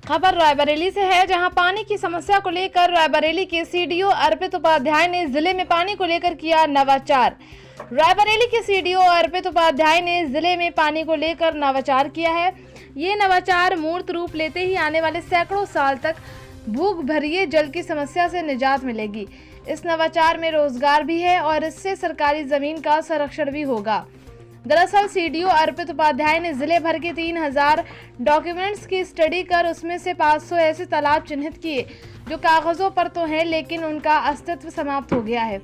खबर रायबरेली से है, जहां पानी की समस्या को लेकर रायबरेली के सीडीओ अर्पित उपाध्याय ने जिले में पानी को लेकर किया नवाचार। रायबरेली के सीडीओ अर्पित उपाध्याय ने जिले में पानी को लेकर नवाचार किया है। ये नवाचार मूर्त रूप लेते ही आने वाले सैकड़ों साल तक भूख भरिए जल की समस्या से निजात मिलेगी। इस नवाचार में रोजगार भी है और इससे सरकारी जमीन का संरक्षण भी होगा। दरअसल सीडीओ अर्पित उपाध्याय ने जिले भर के 3000 डॉक्यूमेंट्स की स्टडी कर उसमें से 500 ऐसे तालाब चिन्हित किए जो कागजों पर तो हैं लेकिन उनका अस्तित्व समाप्त हो गया है।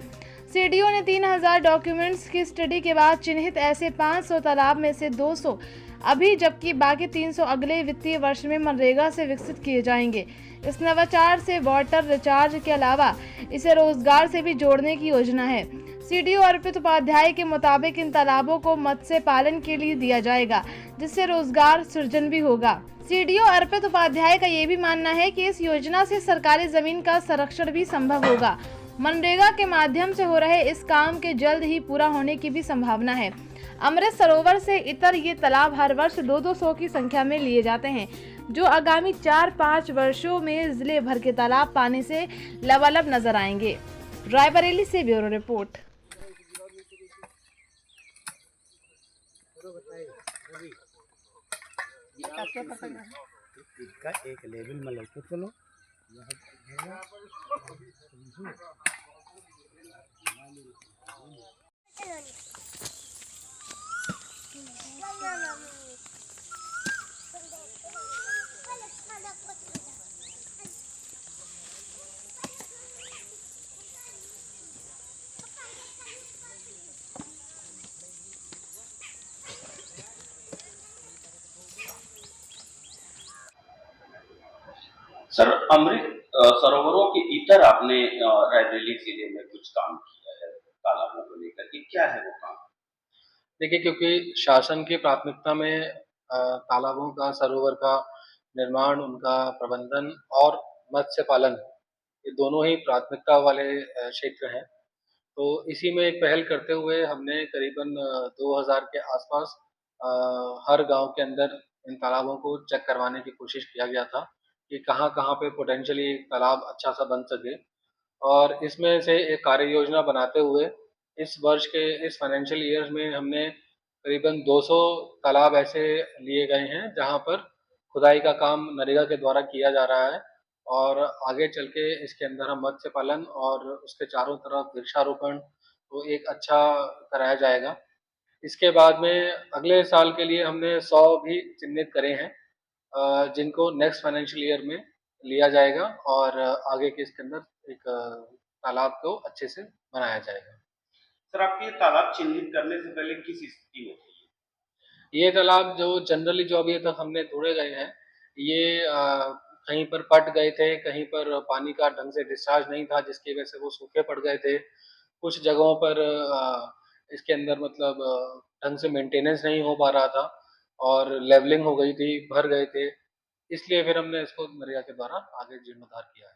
सीडीओ ने 3000 डॉक्यूमेंट्स की स्टडी के बाद चिन्हित ऐसे 500 तालाब में से 200 अभी जबकि बाकी 300 अगले वित्तीय वर्ष में मनरेगा से विकसित किए जाएंगे। इस नवाचार से वाटर रिचार्ज के अलावा इसे रोजगार से भी जोड़ने की योजना है। सीडीओ अर्पित उपाध्याय के मुताबिक इन तालाबों को मत्स्य पालन के लिए दिया जाएगा, जिससे रोजगार सृजन भी होगा। सीडीओ अर्पित उपाध्याय का ये भी मानना है कि इस योजना से सरकारी जमीन का संरक्षण भी संभव होगा। मनरेगा के माध्यम से हो रहे इस काम के जल्द ही पूरा होने की भी संभावना है। अमृत सरोवर से इतर ये तालाब हर वर्ष 200 की संख्या में लिए जाते हैं, जो आगामी 4-5 वर्षों में जिले भर के तालाब पानी से लबालब नजर आएंगे। रायबरेली से ब्यूरो रिपोर्ट। इसका एक लेवल में लेके चलो। सर, अमृत सरोवरों के इतर आपने रायबरेली जिले में कुछ काम किया है तालाबों को लेकर के, क्या है वो काम? देखिए, क्योंकि शासन की प्राथमिकता में तालाबों का, सरोवर का निर्माण, उनका प्रबंधन और मत्स्य पालन, ये दोनों ही प्राथमिकता वाले क्षेत्र हैं। तो इसी में एक पहल करते हुए हमने करीबन 2000 के आसपास हर गांव के अंदर इन तालाबों को चेक करवाने की कोशिश किया गया था कि कहाँ-कहाँ पे पोटेंशियली तालाब अच्छा सा बन सके। और इसमें से एक कार्य योजना बनाते हुए इस वर्ष के इस फाइनेंशियल ईयर में हमने करीबन 200 तालाब ऐसे लिए गए हैं जहां पर खुदाई का काम नरेगा के द्वारा किया जा रहा है और आगे चल के इसके अंदर हम मत्स्य पालन और उसके चारों तरफ वृक्षारोपण तो एक अच्छा कराया जाएगा। इसके बाद में अगले साल के लिए हमने 100 भी चिन्हित करे हैं जिनको नेक्स्ट फाइनेंशियल ईयर में लिया जाएगा और आगे के इसके अंदर एक तालाब को अच्छे से बनाया जाएगा। सर, आपके तालाब चिन्हित करने से पहले किस स्थिति में थे? ये तालाब जो जनरली जो अभी तक हमने ढूंढे गए हैं, ये कहीं पर पट गए थे, कहीं पर पानी का ढंग से डिस्चार्ज नहीं था जिसकी वजह से वो सूखे पड़ गए थे। कुछ जगहों पर इसके अंदर मतलब ढंग से मेंटेनेंस नहीं हो पा रहा था और लेवलिंग हो गई थी, भर गए थे। इसलिए फिर हमने इसको नरेगा के द्वारा आगे जीर्णोद्धार किया है।